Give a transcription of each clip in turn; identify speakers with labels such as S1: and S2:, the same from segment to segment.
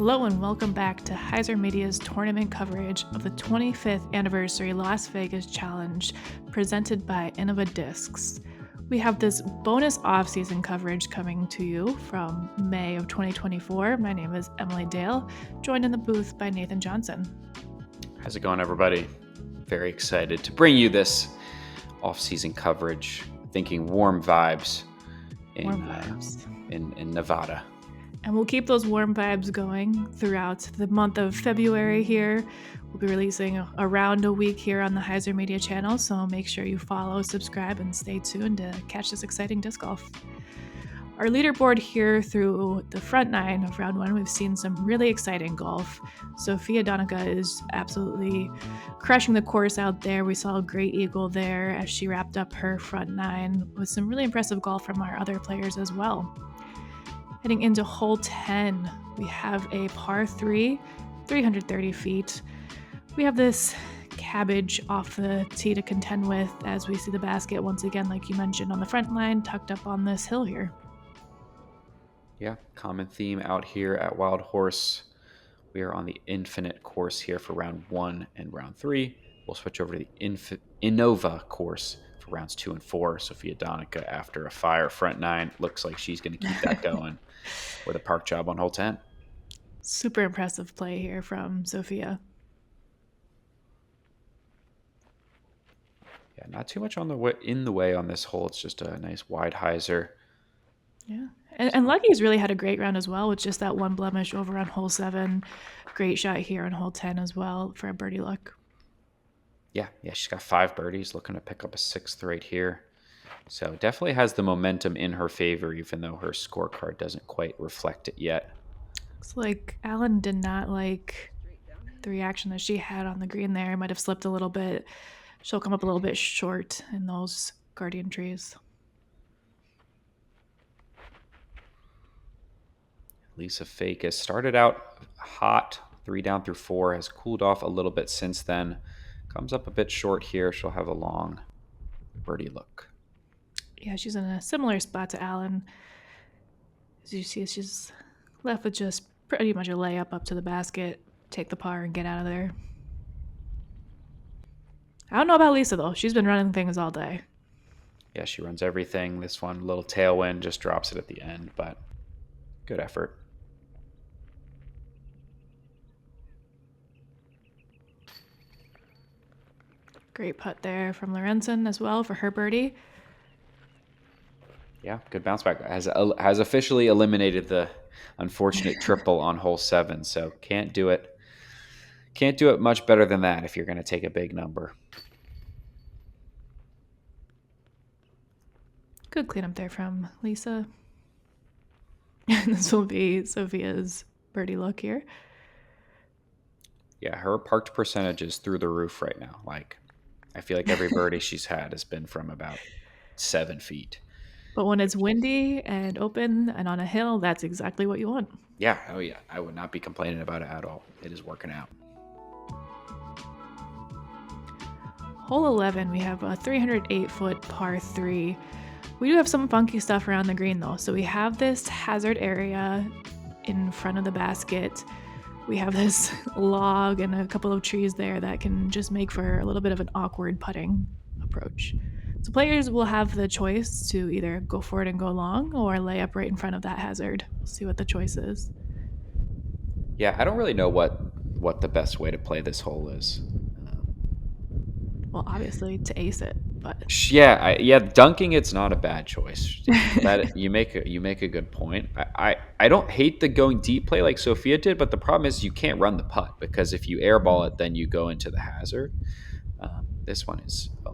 S1: Hello and welcome back to Hyzer Media's tournament coverage of the 25th anniversary Las Vegas Challenge presented by Innova Discs. We have this bonus off-season coverage coming to you from May of 2024. My name is Emily Dale, joined in the booth by Nathan Johnson.
S2: How's it going, everybody? Very excited to bring you this off-season coverage, thinking warm vibes in Nevada.
S1: And we'll keep those warm vibes going throughout the month of February here. We'll be releasing around a week here on the Hyzer Media channel, so make sure you follow, subscribe, and stay tuned to catch this exciting disc golf. Our leaderboard here through the front nine of round one, we've seen some really exciting golf. Sofia Donnecke is absolutely crushing the course out there. We saw a great eagle there as she wrapped up her front nine with some really impressive golf from our other players as well. Heading into hole 10, we have a par 3, 330 feet. We have this cabbage off the tee to contend with as we see the basket once again, like you mentioned, on the front line, tucked up on this hill here.
S2: Yeah, common theme out here at Wild Horse. We are on the Infinite course here for round 1 and round 3. We'll switch over to the Innova course for rounds 2 and 4. Sofia Donnecke, after a fire front nine, looks like she's going to keep that going with a park job on hole 10.
S1: Super impressive play here from Sofia.
S2: Yeah, not too much in the way on this hole. It's just a nice wide hyzer.
S1: Yeah, and Lucky's really had a great round as well with just that one blemish over on hole 7. Great shot here on hole 10 as well for a birdie luck.
S2: Yeah, she's got 5 birdies, looking to pick up a 6th right here. So definitely has the momentum in her favor, even though her scorecard doesn't quite reflect it yet.
S1: Looks like Alan did not like the reaction that she had on the green there. Might have slipped a little bit. She'll come up a little bit short in those guardian trees.
S2: Lisa Fajkus started out hot, 3 down through 4, has cooled off a little bit since then. Comes up a bit short here. She'll have a long birdie look.
S1: Yeah, she's in a similar spot to Alan. As you see, she's left with just pretty much a layup up to the basket, take the par, and get out of there. I don't know about Lisa, though. She's been running things all day.
S2: Yeah, she runs everything. This one, little tailwind, just drops it at the end, but good effort.
S1: Great putt there from Lorentzen as well for her birdie.
S2: Yeah, good bounce back. Has officially eliminated the unfortunate triple on hole 7, so can't do it. Can't do it much better than that if you're going to take a big number.
S1: Good cleanup there from Lisa. This will be Sofia's birdie look here.
S2: Yeah, her parked percentage is through the roof right now. Like, I feel like every birdie she's had has been from about 7 feet.
S1: But when it's windy and open and on a hill, that's exactly what you want.
S2: Yeah, oh yeah. I would not be complaining about it at all. It is working out.
S1: Hole 11, we have a 308-foot par 3. We do have some funky stuff around the green, though. So we have this hazard area in front of the basket. We have this log and a couple of trees there that can just make for a little bit of an awkward putting approach. So players will have the choice to either go for it and go long or lay up right in front of that hazard. We'll see what the choice is.
S2: Yeah, I don't really know what the best way to play this hole is.
S1: Well, obviously to ace it, but
S2: yeah, dunking it's not a bad choice. That you make a good point. I don't hate the going deep play like Sofia did, but the problem is you can't run the putt because if you airball it, then you go into the hazard. This one is a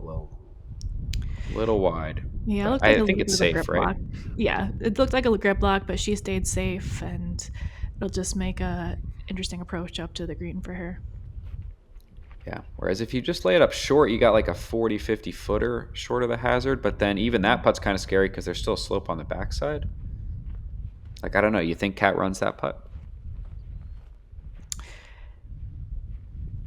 S2: little wide.
S1: Yeah,
S2: I think it's safe, right?
S1: Block. Yeah, it looked like a grip block, but she stayed safe, and it'll just make a interesting approach up to the green for her.
S2: Yeah, whereas if you just lay it up short, you got like a 40-50 footer short of the hazard, but then even that putt's kind of scary because there's still a slope on the backside. Like, I don't know. You think Cat runs that putt?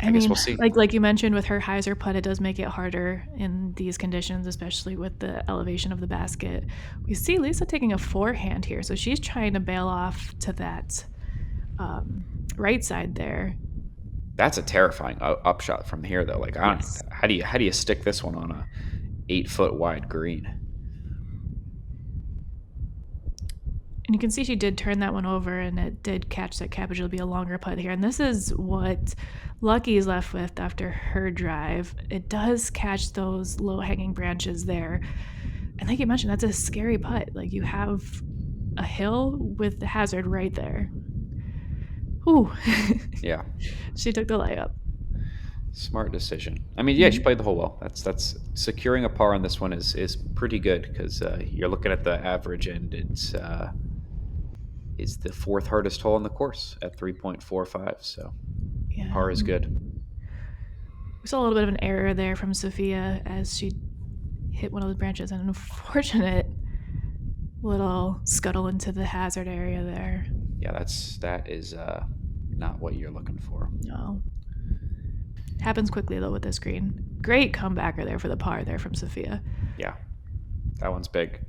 S2: I guess we'll see.
S1: Like you mentioned with her hyzer putt, it does make it harder in these conditions, especially with the elevation of the basket. We see Lisa taking a forehand here, so she's trying to bail off to that right side there.
S2: That's a terrifying upshot from here, though. Like,
S1: Yes.
S2: how do you stick this one on a 8-foot wide green?
S1: And you can see she did turn that one over, and it did catch that cabbage. It'll be a longer putt here. And this is what Lykke is left with after her drive. It does catch those low-hanging branches there. And like you mentioned, that's a scary putt. Like, you have a hill with the hazard right there. Ooh.
S2: Yeah.
S1: She took the layup.
S2: Smart decision. I mean, yeah, she played the hole well. That's securing a par on this one is pretty good because you're looking at the average, and it's the 4th hardest hole on the course at 3.45. So
S1: Yeah.
S2: par is good.
S1: We saw a little bit of an error there from Sofia as she hit one of those branches, and an unfortunate little scuttle into the hazard area there.
S2: Yeah, that is not what you're looking for.
S1: No. Happens quickly though with this green. Great comebacker there for the par there from Sofia.
S2: Yeah, that one's big.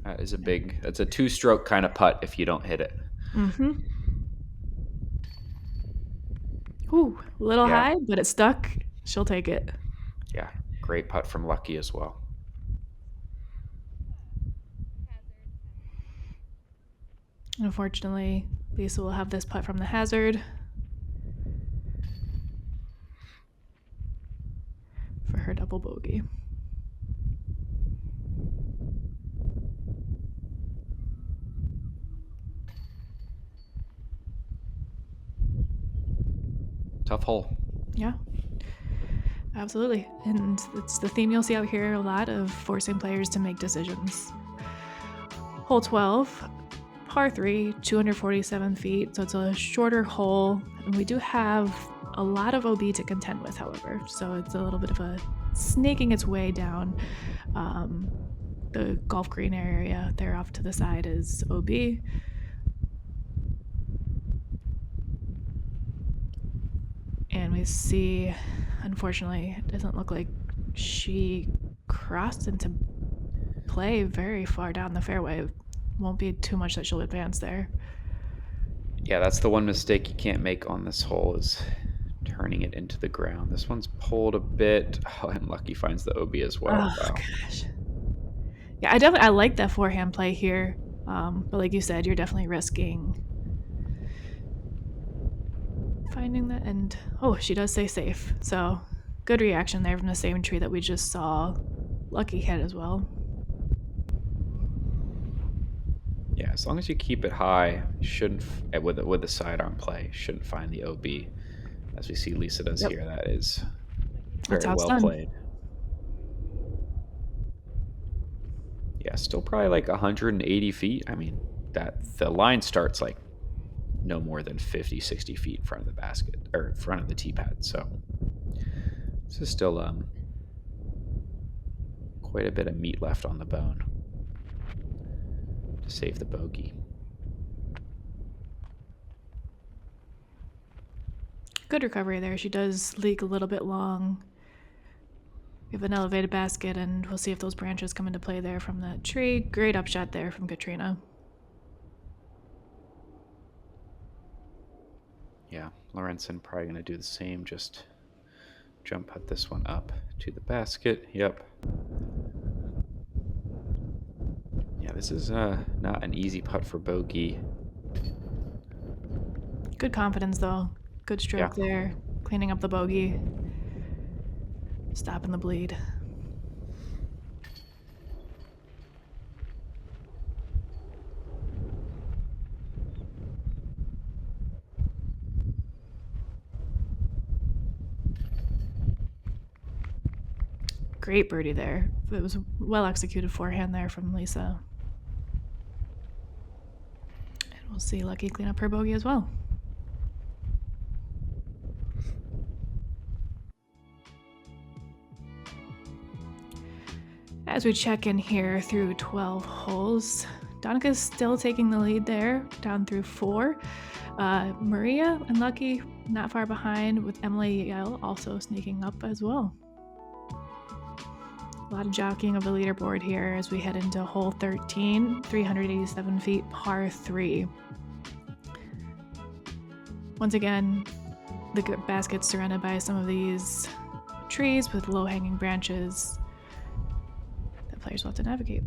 S2: That's a 2-stroke kind of putt if you don't hit it.
S1: Mm-hmm. Ooh, a little high, but it stuck. She'll take it.
S2: Yeah, great putt from Lykke as well.
S1: Unfortunately, Lisa will have this putt from the hazard for her double bogey.
S2: Tough hole.
S1: Yeah, absolutely. And it's the theme you'll see out here a lot of forcing players to make decisions. Hole 12, par 3, 247 feet, so it's a shorter hole. And we do have a lot of OB to contend with, however. So it's a little bit of a snaking its way down. The golf green area there off to the side is OB. And we see, unfortunately, it doesn't look like she crossed into play very far down the fairway. It won't be too much that she'll advance there.
S2: Yeah, that's the one mistake you can't make on this hole is turning it into the ground. This one's pulled a bit. Oh, and Lykke finds the OB as well.
S1: Oh,
S2: wow.
S1: Gosh. Yeah, I like that forehand play here. But like you said, you're definitely risking finding that. And she does stay safe. So good reaction there from the same tree that we just saw Lykke hit as well.
S2: Yeah, as long as you keep it high, you shouldn't with the sidearm play, shouldn't find the OB, as we see Lisa does here. That is very well played. Yeah, still probably like 180 feet. I mean, that the line starts like no more than 50, 60 feet in front of the basket or in front of the tee pad. So this is still quite a bit of meat left on the bone to save the bogey.
S1: Good recovery there. She does leak a little bit long. We have an elevated basket, and we'll see if those branches come into play there from that tree. Great upshot there from Catrina.
S2: Yeah, Lorentzen probably going to do the same, just jump put this one up to the basket. Yep. Yeah, this is not an easy putt for bogey.
S1: Good confidence, though. Good stroke there. Cleaning up the bogey. Stopping the bleed. Great birdie there. It was a well-executed forehand there from Lisa. And we'll see Lykke clean up her bogey as well. As we check in here through 12 holes, Donnecke is still taking the lead there, down through 4. Maria and Lykke not far behind, with Emily Yell also sneaking up as well. A lot of jockeying of the leaderboard here as we head into hole 13, 387 feet, par 3. Once again, the basket's surrounded by some of these trees with low-hanging branches that players will have to navigate.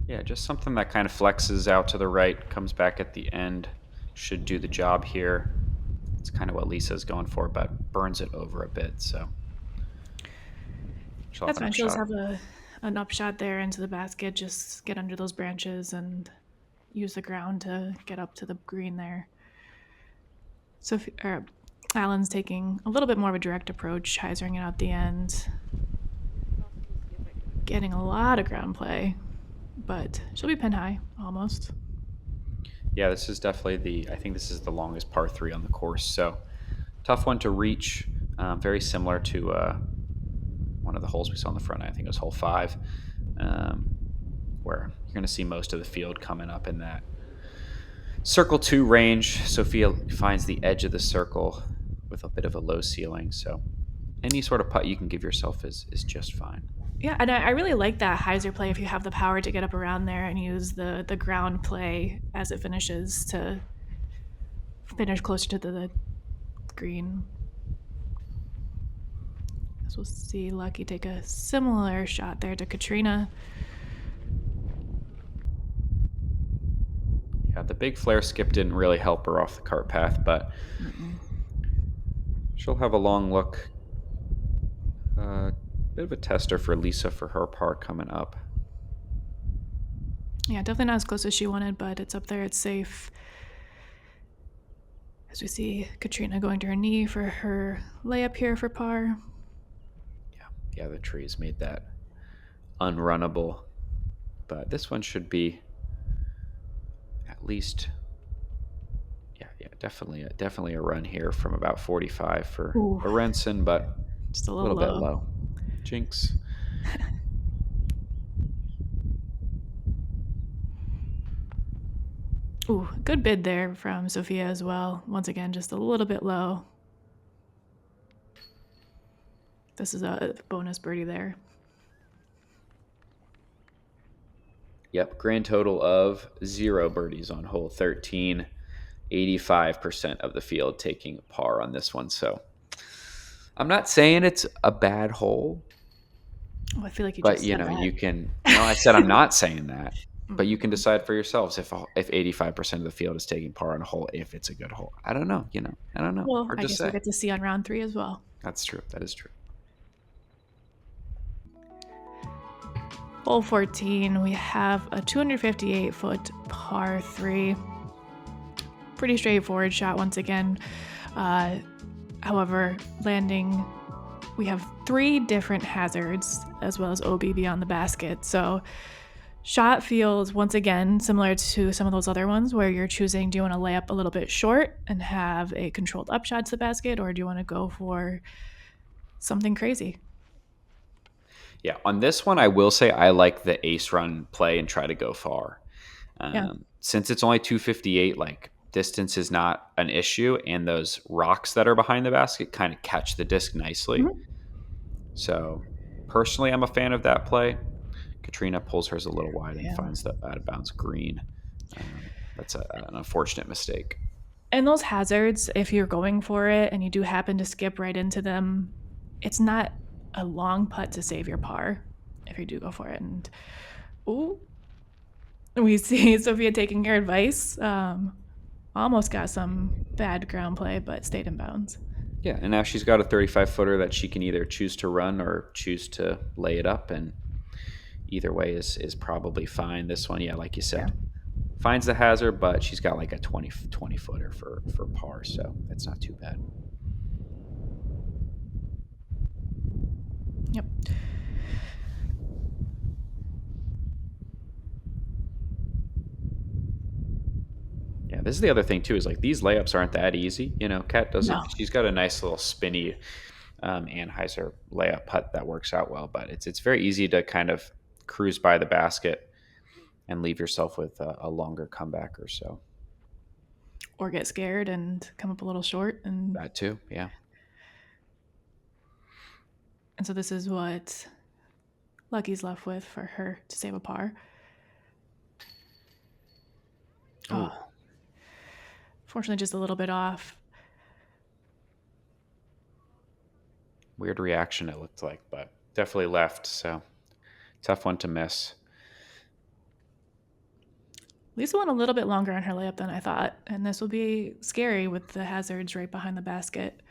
S2: Yeah, just something that kind of flexes out to the right, comes back at the end, should do the job here. It's kind of what Lisa's going for, but burns it over a bit, so she'll have
S1: That's
S2: an
S1: fine. She'll just
S2: upshot.
S1: have an upshot there into the basket. Just get under those branches and use the ground to get up to the green there. So Alan's taking a little bit more of a direct approach, hyzering it out the end. Getting a lot of ground play, but she'll be pin high almost.
S2: Yeah, this is definitely I think this is the longest par 3 on the course, so tough one to reach. Very similar to one of the holes we saw on the front. I think it was hole 5, where you're going to see most of the field coming up in that circle 2 range. Sofia finds the edge of the circle with a bit of a low ceiling, so any sort of putt you can give yourself is just fine.
S1: Yeah, and I really like that hyzer play if you have the power to get up around there and use the ground play as it finishes to finish closer to the green. As we'll see Lykke take a similar shot there to Catrina.
S2: Yeah, the big flare skip didn't really help her off the cart path, but she'll have a long look. Bit of a tester for Lisa for her par coming up.
S1: Yeah, definitely not as close as she wanted, but it's up there. It's safe. As we see Catrina going to her knee for her layup here for par.
S2: Yeah, the trees made that unrunnable. But this one should be at least, definitely a run here from about 45 for Lorentzen, but
S1: just a
S2: little bit low. Jinx.
S1: Ooh, good bid there from Sofia as well. Once again, just a little bit low. This is a bonus birdie there.
S2: Yep, grand total of 0 birdies on hole 13. 85% of the field taking par on this one. So I'm not saying it's a bad hole.
S1: Oh, I feel like
S2: but
S1: you know,
S2: you can. No, I said I'm not saying that. But you can decide for yourselves if 85% of the field is taking par on a hole, if it's a good hole. I don't know. I don't know.
S1: Well, I guess we'll get to see on round 3 as well.
S2: That's true. That is true.
S1: Hole 14, we have a 258-foot par 3. Pretty straightforward shot once again. However, landing, we have 3 different hazards as well as OB on the basket. So shot feels, once again, similar to some of those other ones where you're choosing, do you want to lay up a little bit short and have a controlled upshot to the basket, or do you want to go for something crazy?
S2: Yeah, on this one, I will say I like the ace run play and try to go far. Since it's only 258, like, distance is not an issue, and those rocks that are behind the basket kind of catch the disc nicely. Mm-hmm. So personally, I'm a fan of that play. Catrina pulls hers a little wide and finds the out of bounds green. That's an unfortunate mistake.
S1: And those hazards, if you're going for it and you do happen to skip right into them, it's not a long putt to save your par if you do go for it. And we see Sofia taking your advice. Almost got some bad ground play, but stayed in bounds.
S2: Yeah, and now she's got a 35-footer that she can either choose to run or choose to lay it up, and either way is probably fine. This one, like you said, finds the hazard, but she's got like a 20-footer for par, so it's not too bad.
S1: Yep.
S2: Yeah, this is the other thing too, is like these layups aren't that easy. Kat doesn't. No. She's got a nice little spinny Anheuser layup putt that works out well, but it's very easy to kind of cruise by the basket and leave yourself with a longer comeback or so.
S1: Or get scared and come up a little short. And
S2: that too, yeah.
S1: And so this is what Lykke's left with for her to save a par.
S2: Ooh.
S1: Fortunately, just a little bit off.
S2: Weird reaction it looked like, but definitely left, so tough one to miss.
S1: Lisa went a little bit longer on her layup than I thought, and this will be scary with the hazards right behind the basket,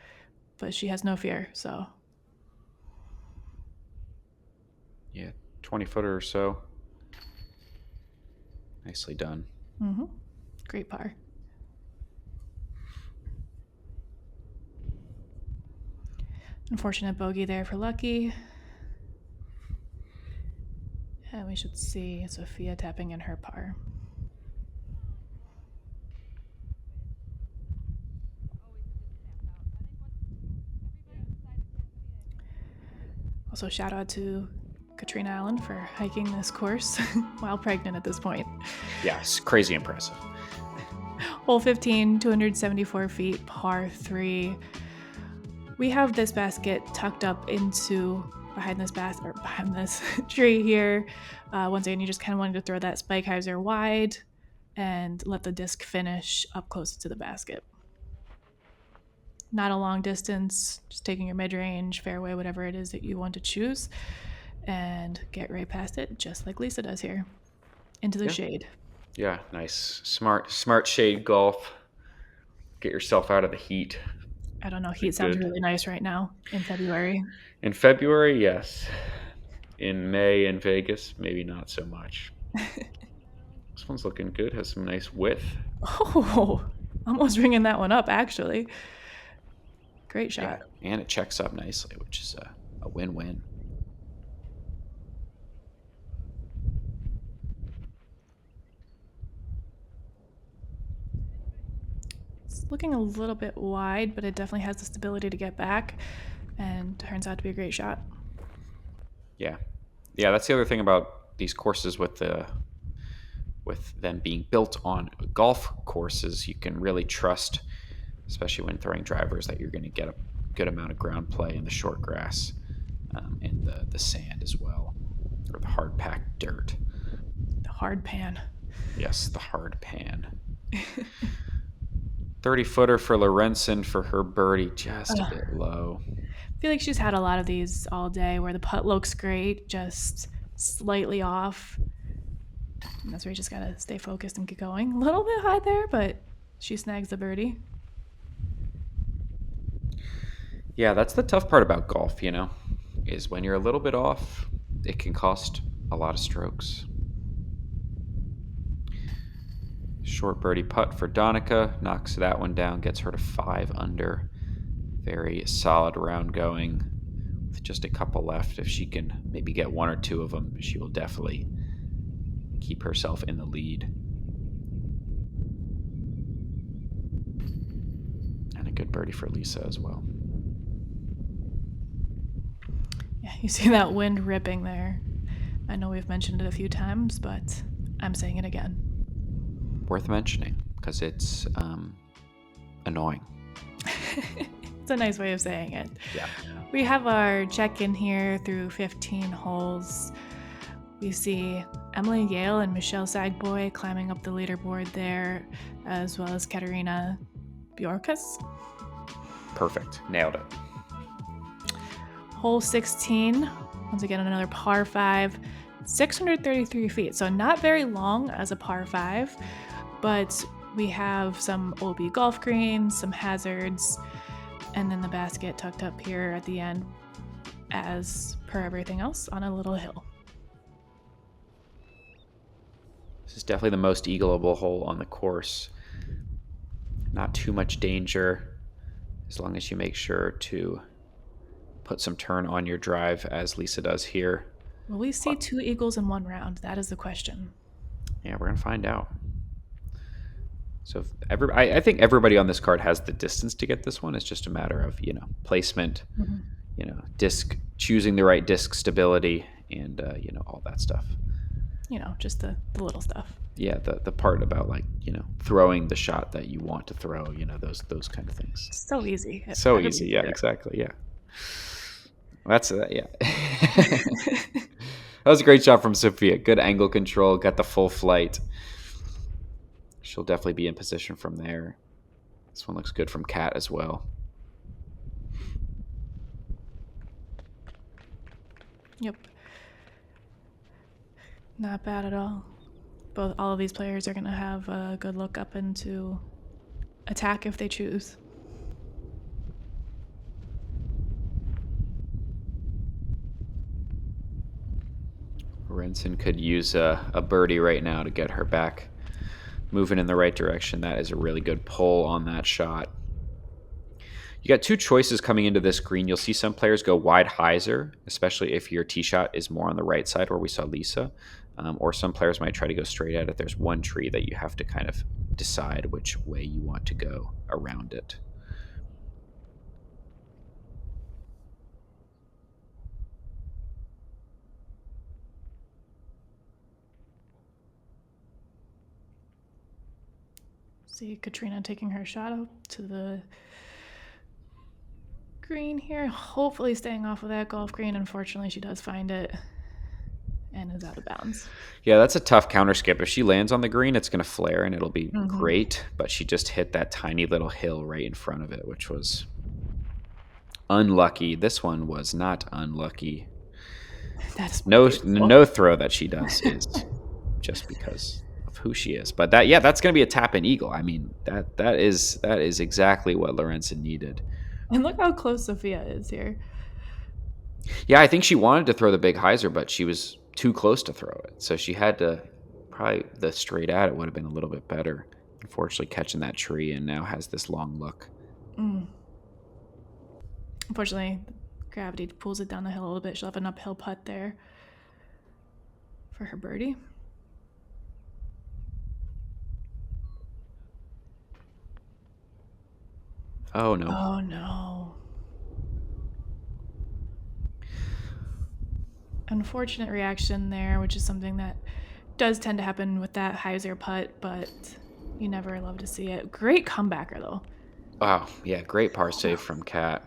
S1: but she has no fear, so.
S2: Yeah, 20-footer or so. Nicely done.
S1: Mm-hmm. Great par. Unfortunate bogey there for Lucky. And we should see Sofia tapping in her par. Also, shout out to Catrina Allen for hiking this course while pregnant at this point.
S2: Yeah, it's crazy impressive.
S1: Hole 15, 274 feet, par 3. We have this basket tucked up into behind this tree here. Once again, you just kind of wanted to throw that spike hyzer wide and let the disc finish up close to the basket. Not a long distance, just taking your mid-range, fairway, whatever it is that you want to choose, and get right past it, just like Lisa does here, into the shade.
S2: Yeah, nice. Smart shade golf. Get yourself out of the heat.
S1: I don't know, heat sounds really nice right now in February.
S2: In February, yes. In May in Vegas, maybe not so much. This one's looking good. Has some nice width.
S1: Oh, almost ringing that one up, actually. Great shot.
S2: Yeah, and it checks up nicely, which is a win-win.
S1: It's looking a little bit wide, but it definitely has the stability to get back, and turns out to be a great shot.
S2: Yeah, that's the other thing about these courses with them being built on golf courses. You can really trust, especially when throwing drivers, that you're going to get a good amount of ground play in the short grass and the sand as well, or the hard packed dirt.
S1: The hard pan.
S2: Yes, the hard pan. 30-footer for Lorentzen for her birdie, just a bit low.
S1: I feel like she's had a lot of these all day where the putt looks great, just slightly off. And that's where you just gotta stay focused and get going. A little bit high there, but she snags the birdie.
S2: Yeah, that's the tough part about golf, is when you're a little bit off, it can cost a lot of strokes. Short birdie putt for Donnecke, knocks that one down, gets her to 5 under. Very solid round going. With just a couple left, if she can maybe get 1 or 2 of them, she will definitely keep herself in the lead. And a good birdie for Lisa as well.
S1: Yeah, you see that wind ripping there. I know we've mentioned it a few times, but I'm saying it again.
S2: Worth mentioning, because it's annoying.
S1: It's a nice way of saying it.
S2: Yeah.
S1: We have our check-in here through 15 holes. We see Emily Yale and Michelle Sagboy climbing up the leaderboard there, as well as Catrina Bjorkas.
S2: Perfect. Nailed it.
S1: Hole 16, once again another par 5, 633 feet. So not very long as a par 5, but we have some OB golf greens, some hazards, and then the basket tucked up here at the end, as per everything else, on a little hill.
S2: This is definitely the most eagleable hole on the course. Not too much danger, as long as you make sure to put some turn on your drive, as Lisa does here.
S1: Will we see 2 eagles in 1 round? That is the question.
S2: Yeah, we're going to find out. So I think everybody on this card has the distance to get this one. It's just a matter of, placement, disc, choosing the right disc stability, and, all that stuff.
S1: Just the little stuff.
S2: Yeah, the part about, throwing the shot that you want to throw, those kind of things.
S1: So easy.
S2: So easy, yeah, exactly, yeah. That's yeah. That was a great shot from Sofia. Good angle control, got the full flight. She'll definitely be in position from there. This one looks good from Cat as well.
S1: Yep. Not bad at all. All of these players are going to have a good look up into attack if they choose.
S2: Lorentzen could use a birdie right now to get her back moving in the right direction. That is a really good pull on that shot. You got two choices coming into this green. You'll see some players go wide hyzer, especially if your tee shot is more on the right side where we saw Lisa. Or some players might try to go straight at it. There's one tree that you have to kind of decide which way you want to go around it.
S1: See Catrina taking her shot out to the green here, hopefully staying off of that golf green. Unfortunately, she does find it and is out of bounds.
S2: Yeah, that's a tough counter skip. If she lands on the green, it's going to flare and it'll be great, but she just hit that tiny little hill right in front of it, which was unlucky. This one was not unlucky.
S1: That's
S2: no throw that she does is just because of who she is. But that's going to be a tap in eagle. I mean, that is exactly what Lorentzen needed.
S1: And look how close Sofia is here.
S2: Yeah, I think she wanted to throw the big hyzer, but she was too close to throw it. So she had to, probably the straight at it would have been a little bit better. Unfortunately, catching that tree and now has this long look.
S1: Unfortunately, gravity pulls it down the hill a little bit. She'll have an uphill putt there for her birdie.
S2: Oh, no.
S1: Oh, no. Unfortunate reaction there, which is something that does tend to happen with that hyzer putt, but you never love to see it. Great comebacker, though.
S2: Wow, yeah, great par save from Cat.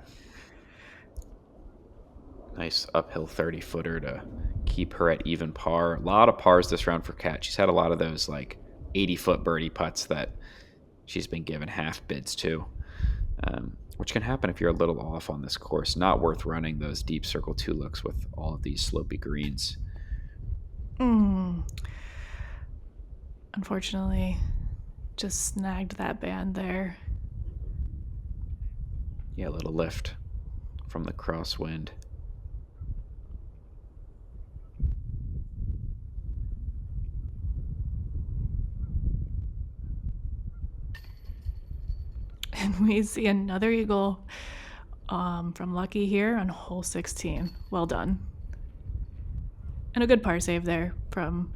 S2: Nice uphill 30-footer to keep her at even par. A lot of pars this round for Cat. She's had a lot of those like 80-foot birdie putts that she's been given half bids to, which can happen if you're a little off on this course. Not worth running those deep circle 2 looks with all of these slopey greens.
S1: Unfortunately, just snagged that band there.
S2: Yeah, a little lift from the crosswind.
S1: And we see another eagle from Lucky here on hole 16. Well done. And a good par save there from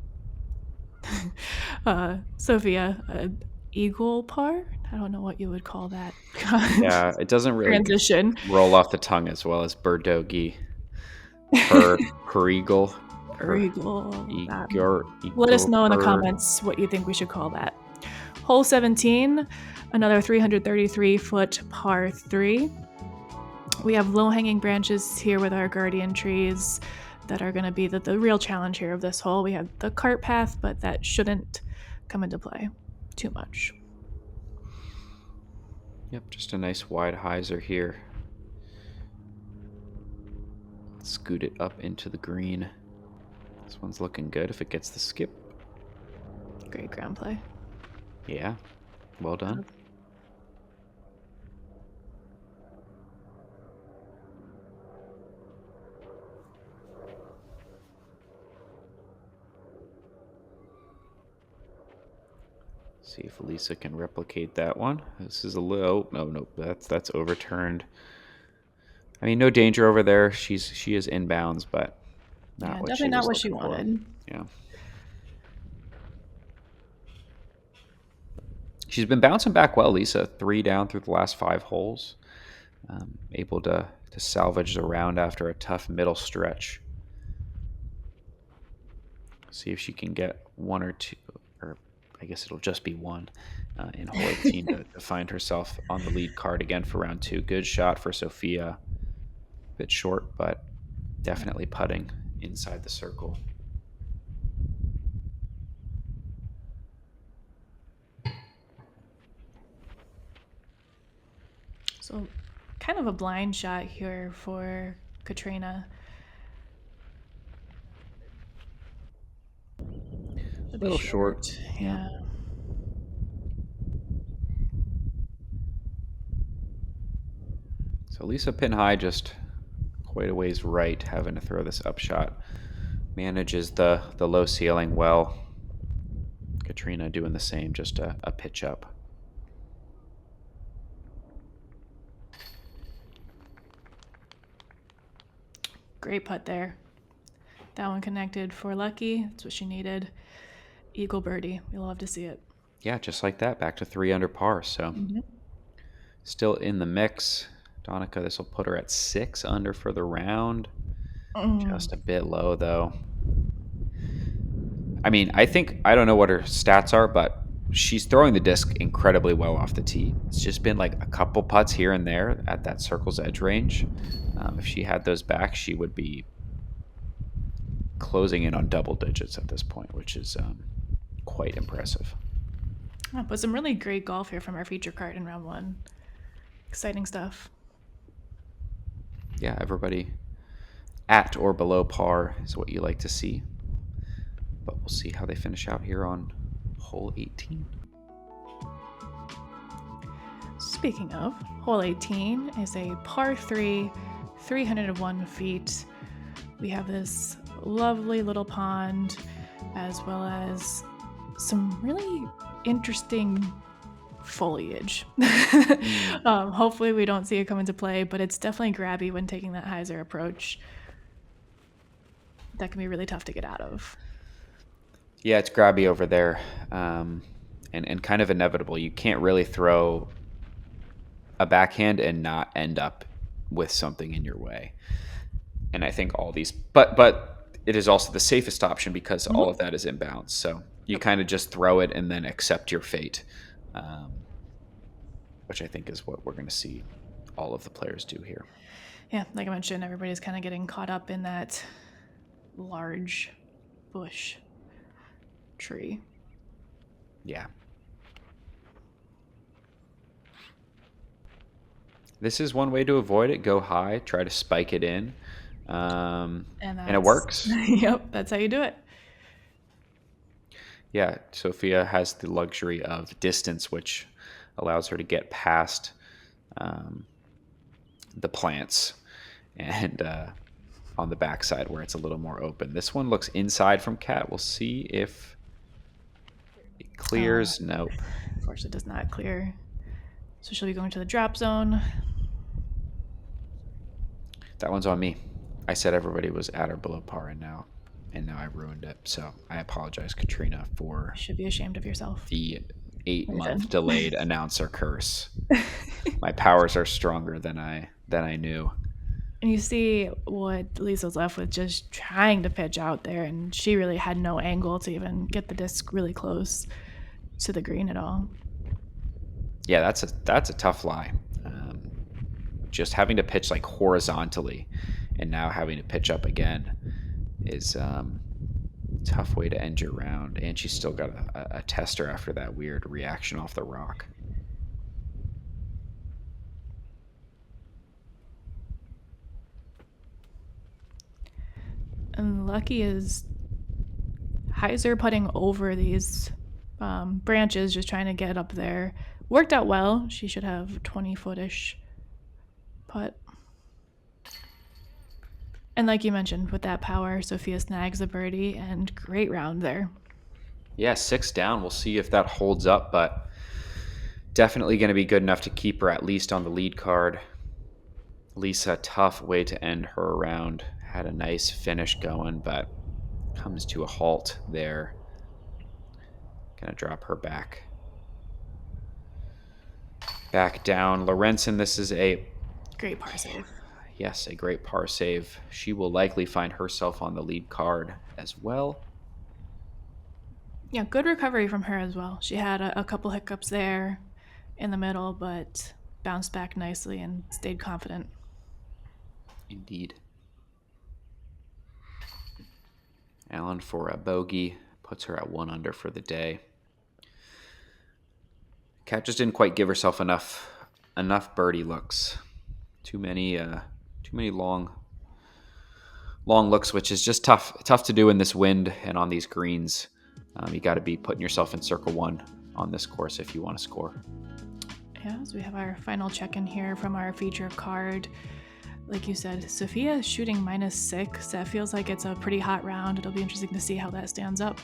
S1: Sofia. Eagle par? I don't know what you would call that.
S2: Yeah, it doesn't really
S1: transition
S2: roll off the tongue as well as birdogie. Per eagle.
S1: Let us know in the comments what you think we should call that. Hole 17, another 333-foot par 3. We have low-hanging branches here with our guardian trees that are going to be the real challenge here of this hole. We have the cart path, but that shouldn't come into play too much.
S2: Yep, just a nice wide hyzer here. Scoot it up into the green. This one's looking good if it gets the skip.
S1: Great ground play.
S2: Yeah, well done. See if Lisa can replicate that one. This is a little... No, that's overturned. I mean, no danger over there. She is inbounds, but
S1: definitely not what she wanted.
S2: Yeah. She's been bouncing back well, Lisa. 3 down through the last 5 holes. Able to salvage the round after a tough middle stretch. See if she can get 1 or 2, or I guess it'll just be 1 in hole 18 to find herself on the lead card again for round 2. Good shot for Sofia. A bit short, but definitely putting inside the circle.
S1: So kind of a blind shot here for Catrina.
S2: A little short.
S1: Yeah.
S2: So Lisa pin high, just quite a ways right, having to throw this upshot. Manages the low ceiling well. Catrina doing the same, just a pitch up.
S1: Great putt there. That one connected for Lykke. That's what she needed. Eagle birdie. We love to see it.
S2: Yeah, just like that, back to 3 under par. So still in the mix. Donnecke, this will put her at 6 under for the round. Just a bit low, though. I mean, I don't know what her stats are, but she's throwing the disc incredibly well off the tee. It's just been like a couple putts here and there at that circle's edge range. If she had those back, she would be closing in on double digits at this point, which is quite impressive.
S1: But some really great golf here from our feature card in round 1. Exciting stuff.
S2: Yeah, everybody at or below par is what you like to see. But we'll see how they finish out here on hole 18.
S1: Speaking of, hole 18 is a par 3, 301 feet. We have this lovely little pond, as well as some really interesting foliage. Hopefully we don't see it come into play, but it's definitely grabby when taking that hyzer approach. That can be really tough to get out of.
S2: Yeah, it's grabby over there, and kind of inevitable. You can't really throw a backhand and not end up with something in your way. And I think all these, but it is also the safest option because all of that is inbounds. So you kind of just throw it and then accept your fate, which I think is what we're going to see all of the players do here.
S1: Yeah, like I mentioned, everybody's kind of getting caught up in that large bush tree.
S2: Yeah. This is one way to avoid it. Go high, try to spike it in. And it works.
S1: Yep, that's how you do it.
S2: Yeah, Sofia has the luxury of distance, which allows her to get past the plants and on the backside where it's a little more open. This one looks inside from Cat. We'll see if it clears. Nope.
S1: Unfortunately, it does not clear. So she'll be going to the drop zone.
S2: That one's on me. I said everybody was at or below par, and now I ruined it. So I apologize, Catrina, for
S1: You should be ashamed of yourself.
S2: the 8-month delayed announcer curse. My powers are stronger than I knew.
S1: And you see what Lisa was left with, just trying to pitch out there, and she really had no angle to even get the disc really close to the green at all.
S2: Yeah, that's a tough lie. Just having to pitch like horizontally and now having to pitch up again is tough way to end your round. And she's still got a tester after that weird reaction off the rock.
S1: And Lykke is hyzer putting over these branches, just trying to get up there. Worked out well. She should have 20-foot-ish putt. And like you mentioned, with that power, Sofia snags the birdie, and great round there.
S2: Yeah, 6 down. We'll see if that holds up, but definitely going to be good enough to keep her at least on the lead card. Lisa, tough way to end her round. Had a nice finish going, but comes to a halt there. Gonna drop her back down. Lorentzen, this is a
S1: great par save.
S2: Yes, a great par save. She will likely find herself on the lead card as well.
S1: Yeah, good recovery from her as well. She had a couple hiccups there in the middle, but bounced back nicely and stayed confident.
S2: Indeed. Allen for a bogey puts her at 1 under for the day. Cat just didn't quite give herself enough enough birdie looks. Too many long looks, which is just tough to do in this wind and on these greens. You got to be putting yourself in circle one on this course if you want to score.
S1: Yeah, so we have our final check-in here from our feature card. Like you said, Sofia is shooting -6. That feels like it's a pretty hot round. It'll be interesting to see how that stands up.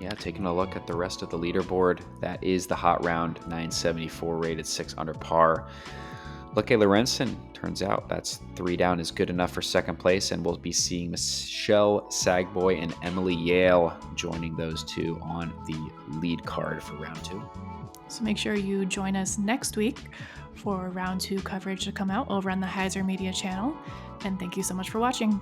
S2: Yeah, taking a look at the rest of the leaderboard, that is the hot round, 974 rated, 6 under par. Lykke Lorentzen, turns out that's 3 down is good enough for second place, and we'll be seeing Michelle Sagboy and Emily Yale joining those two on the lead card for round 2.
S1: So make sure you join us next week for round 2 coverage to come out over on the Hyzer Media channel. And thank you so much for watching.